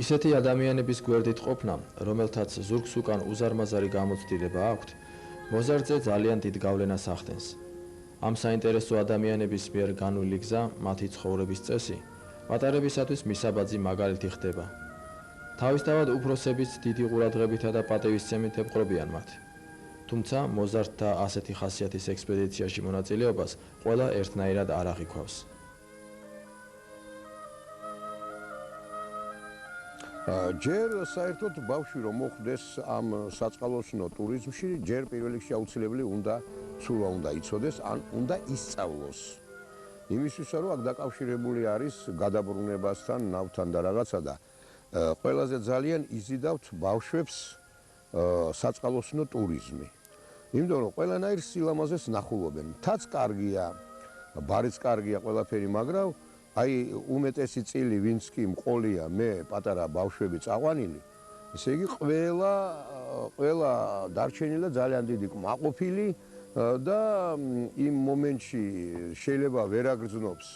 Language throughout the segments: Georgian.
ისეთი ადამიანების გვერდით ყოფნა, რომელთაც ზურგს უკან უზარმაზარი გამოცდილება აქვთ, მოზარდზე ძალიან დიდ გავლენას ახდენს. ამ საინტერესო ადამიანების მიერ განვლილი გზა, მათი ცხოვრების წესი, მატარებისათვის მისაბაძი მაგალითი ხდება. თავისთავად უფროსებიც დიდი ყურადღებითა და პატივისცემით ებყრობიან მათ. თუმცა მოზარდთა ასეთი ხასიათის ექსპედიციაში მონაწილეობას ყველა ერთნაირად არ აღიქვავს. ჯერ საერთოდ ბავშვი რომ მოხვდეს ამ საწყალოსნო ტურიზმში, ჯერ პირველ რიგში აუცილებელი უნდა ცურვა უნდა იცოდეს, ან უნდა ისწავლოს. იმისთვისა რომ აქ დაკავშირებული არის გადაბრუნებასთან, ნავთან და რაღაცა და ყველაზე ძალიან იზიდავთ ბავშვებს საწყალოსნო ტურიზმი. იმიტომ რომ ყველანაირ სილამაზეს ნახულობენ. მთაც კარგია, ბარიც კარგია ყველაფერი, მაგრამ აი უმეტესი წილი ვინც კი მყოლია, მე პატარა ბავშვები წაყვანილი, ესე იგი ყველა დარჩენილა ძალიან დიდი კმაყოფილი და იმ მომენტში შეიძლება ვერ აგრძნობს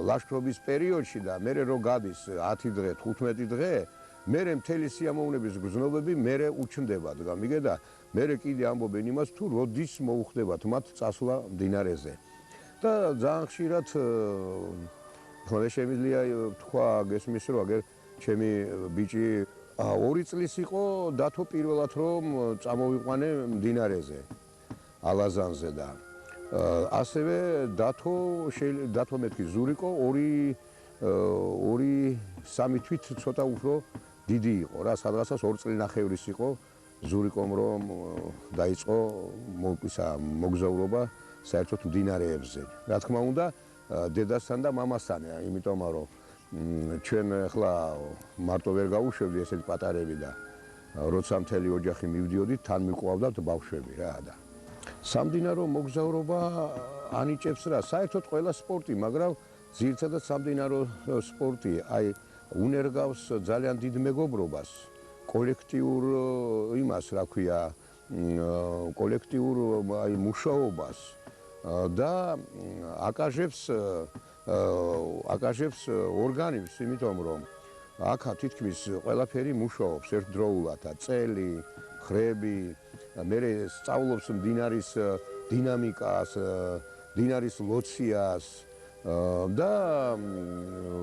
ლაშქრობის პერიოდში და მერე რო გადის 10 დღე, 15 დღე, მერე მთელი სიამოვნების გრძნობები მერე უჩნდებათ, გამიგე და მერე კიდე ამბობენ იმას თუ როდის მოუხდებათ მათ წასვლა მდინარეზე. და ძალიან ხშირად ხოლმე შემიძლია თქვა გესმის რომ აგერ ჩემი ბიჭი 2 წლის იყო დათო პირველად რომ წამოვიყვანე მდინარეზე ალაზანზე და ასევე დათო მეთქი ზურიკო 2-3 თვით ცოტა უფრო დიდი იყო რა სადღაცას 2 წლინახევრის იყო ზურიკომ რომ დაიწყო მოგზაურობა საერთოდ მდინარეებზე. რა თქმა უნდა დედასთან და მამასთან, იმიტომ რომ ჩვენ ახლა მარტო ვერ გავუშვებდი ესეთი პატარები და როცა მთელი ოჯახი მივდიოდით, თან მიყვავდათ ბავშვები რა და სამდინარო მოგზაურობა ანიჭებს რა, საერთოდ ყველა სპორტი, მაგრამ ძირითადად სამდინარო სპორტი, აი უნერგავს ძალიან დიდ მეგობრობას, კოლექტიურ იმას, რა ქვია, კოლექტიურ აი მუშაობას და აკაჟებს ორგანიზმს, იმიტომ რომ აქა თითქმის ყველაფერი მუშაობს ერთდროულად, წელი, ხრები, მერე სწავლობს მდინარის დინამიკას, მდინარის ლოციას და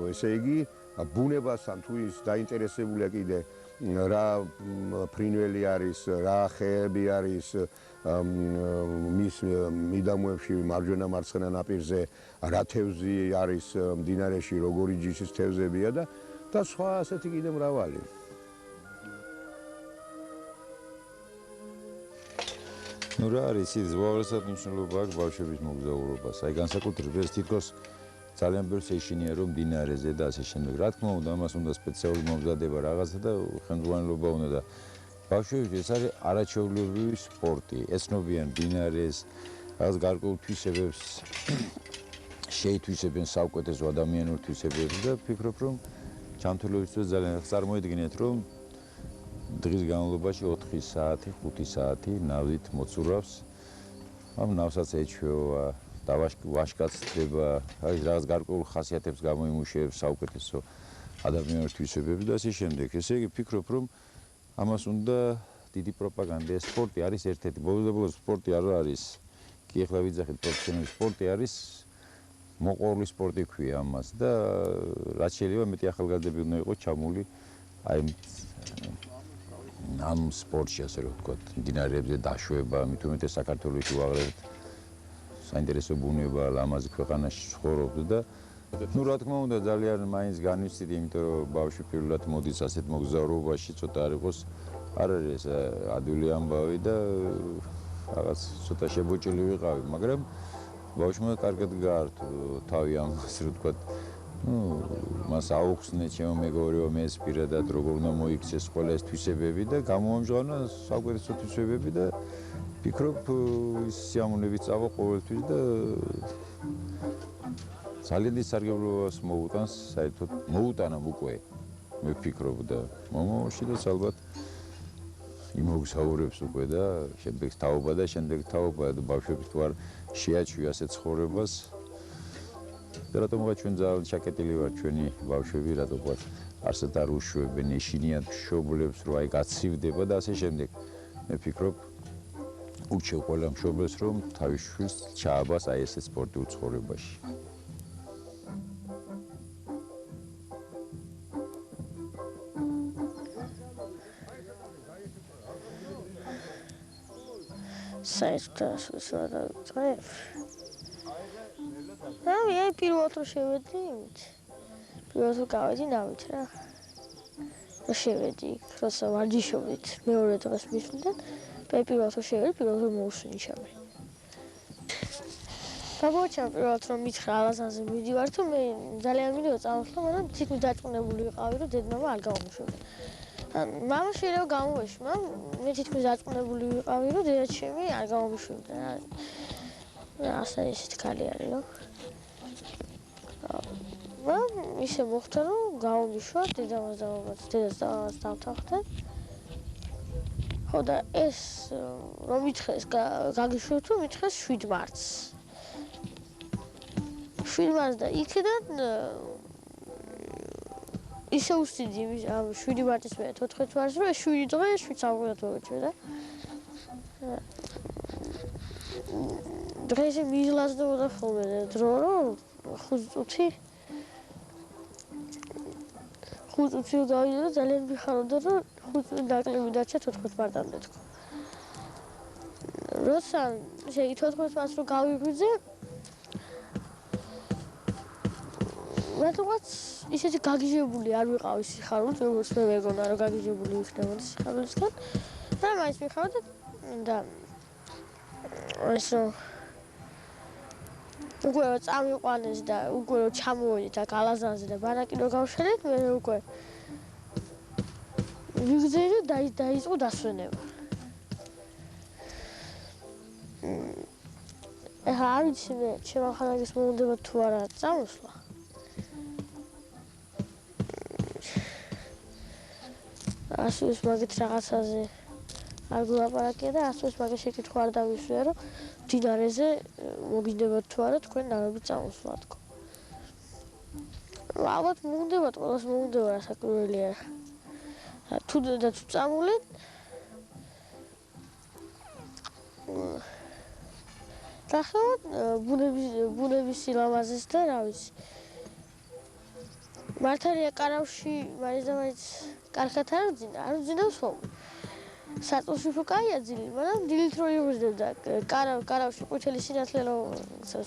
ესე იგი ბუნებასთან თუ ის დაინტერესებულია კიდე რა ფრინველი არის, რა ხეები არის მის მიდამოებში მარჯვენა მარცხენა ნაპირზე, რა თევზი არის მდინარეში, როგორი ჯიშის თევზებია და სხვა ასეთი კიდე მრავალი. ნუ რა არის ის უაღრესად მნიშვნელობა აქვს ბავშვების მოგზაურობას. აი განსაკუთრებით ეს თითქოს ძალიან ბევრს ეშინია რომ მდინარეზე და ასე შემდეგ. რა თქმა უნდა, ამას უნდა სპეციალური მომზადება რაღაცა და ხელმძღვანელობა უნდა და ბავშვებში ეს არის არაჩვეულებრივი სპორტი. ეცნობიან მდინარეს, რაღაც გარკვეულ თვისებებს შეითვისებენ საუკეთესო ადამიანურ თვისებებს და ფიქრობ რომ ჯანმრთელობისთვის ძალიან წარმოიდგინეთ რომ დღის განმავლობაში 4 საათი, 5 საათი ნავით მოწურავს. ამ ნავსაც ეჩვევა და ვაშკაცდება, რაღაც გარკვეულ ხასიათებს გამოიმუშავებს საუკეთესო ადამიანურ თვისებებს და ასე შემდეგ. ესე იგი ფიქრობ რომ ამას უნდა დიდი პროპაგანდა. ეს სპორტი არის ერთ-ერთი ბოლოს სპორტი არ არის. კი ახლა ვიძახით პროფესიონალური სპორტი არის მოყვარული სპორტი ქვია ამას და რაც შეიძლება მეტი ახალგაზრდები უნდა იყოს ჩამული აი ამ სპორტში ასე რომ ვთქვათ, მდინარეებზე დაშვება, მით უმეტეს საქართველოში უაღრესად საინტერესო ბუნება, ლამაზი ქვეყანაში ცხოვრობთ და ნუ რა თქმა უნდა ძალიან მაინც განვიცდით, იმიტომ რომ ბავშვი პირველად მოდის ასეთ მოგზაურობაში, ცოტა არ იყოს, არ არის ადვილი ამბავი და რაღაც ცოტა შებოჭილი ვიყავი, მაგრამ ბავშვმა კარგად გაართო თავი ამ ასე რომ ვთქვათ, მას აუხსნე ჩემო მეგობრებო, მე ეს პირადად როგორ უნდა მოიქცეს ყველა ეს თვისებები და გამოამჟღავნა საუკეთესო თვისებები და ფიქრობ ის სიამოვნებით წავა ყოველთვის და ძალიან დიდ სარგებლობას მოუტანს, საერთოდ მოუტანა უკვე მე ვფიქრობ და მომავალში და ალბათ იმოგზაურებს უკვე და შემდეგ თაობა და შემდეგ თაობა და ბავშვებს თუ არ შეაჩვია ასეთ ცხოვრებას და რატომ ვარ ჩვენ ძალიან ჩაკეტილი ვარ ჩვენი ბავშვები, რატომ ვარ არსად არ უშვებენ, ეშინიათ მშობლებს, რომ აი გაცივდება და ასე შემდეგ. მე ფიქრობ, ურჩევ ყველა მშობელს, რომ თავის შვილს ჩააბას აი ესე სპორტიულ ცხოვრებაში. აი პირველად რომ შევედი, პირველად რომ გავედი ნავით რა. შევედი, როცა ვარჯიშობდით, მეორე დღეს მისვლიდან, პირველად რომ შევედი, პირველად რომ მოусვენი შავი. გამოვაჩინე პირველად რომ მითხრა ალაზანზე მივიდივარ თუ მე ძალიან მინდოდა წამოსვლა, მაგრამ თითქმის დარწმუნებული ვიყავი, რომ დედმამა არ გამომშვება. მამა შეიძლება გამოეშვა, მე თითქმის დარწმუნებული ვიყავი, რომ დედაჩემი არ გამომშვება. ასე ისეთი ქალი არის, რომ ისე მოხდა, რომ გამომიშვა, დედამას და მამაც, დედას და მამაც დავთანხმდნენ. ხო და ეს რომ მითხრეს გაგიშვებ თუ მითხრეს 7 მარტს. 7 მარტს და იქიდან ისე უსწიდი ამ 7 მარტის მე 14 მარტს რომ 7 დღე 7 საუკუნეად მოვეჩვე და დღეზე მიზლაზდებოდა ხოლმე დრო რომ 5 წუთი გავიდა და ძალიან მიხარობდა რომ 5 წუთი დაკლები დარჩა 14 მარტამდე თქო. როცა შეი 14 მარტს რომ გავიღვიძე რატომაც ისეთი გაგიჟებული არ ვიყავი სიხარულით, როგორც მე მეგონა რომ გაგიჟებული ვიქნებოდი სიხარულისგან. და მაინც მიხარდა და ეს რომ უკვე რომ წამიყვანეს და უკვე რომ ჩამოვედით აქ ალაზანზე და ბანაკი რომ გავშალეთ, მე უკვე ვიგზელი და დაიწყო დასვენება. ეხლა არ ვიცი მე ჩემ ხანაგის მომდება თუ არა წამოსვლა. ასუს მაგით რაღაცაზე არ გულაპარაკია და ასუს მაგის შეკითხვა არ დავისვია, რომ მდინარეზე მოგინდებათ თუ არა თქვენ ნავებით წამოსვლა თქო. ალბათ მომდებათ, ყველას მომდება რა საკურველი არა. თუ წამულეთ დახევათ ბუნების სილამაზეს და რა ვიცი. მართალია კარავში მაინც და მაინც კარგად არ ვძინავს ხოლმე. საწოლში უფრო კაია ძილი, მაგრამ დილით რო იღუზდებდა კარავში ყვითელი სინათლე რომ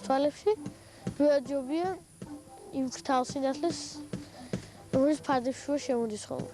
თვალებში, ვეაჯობია იმ ქთალ სინათლეს, რომელიც ფარდებში შემოდის ხოლმე.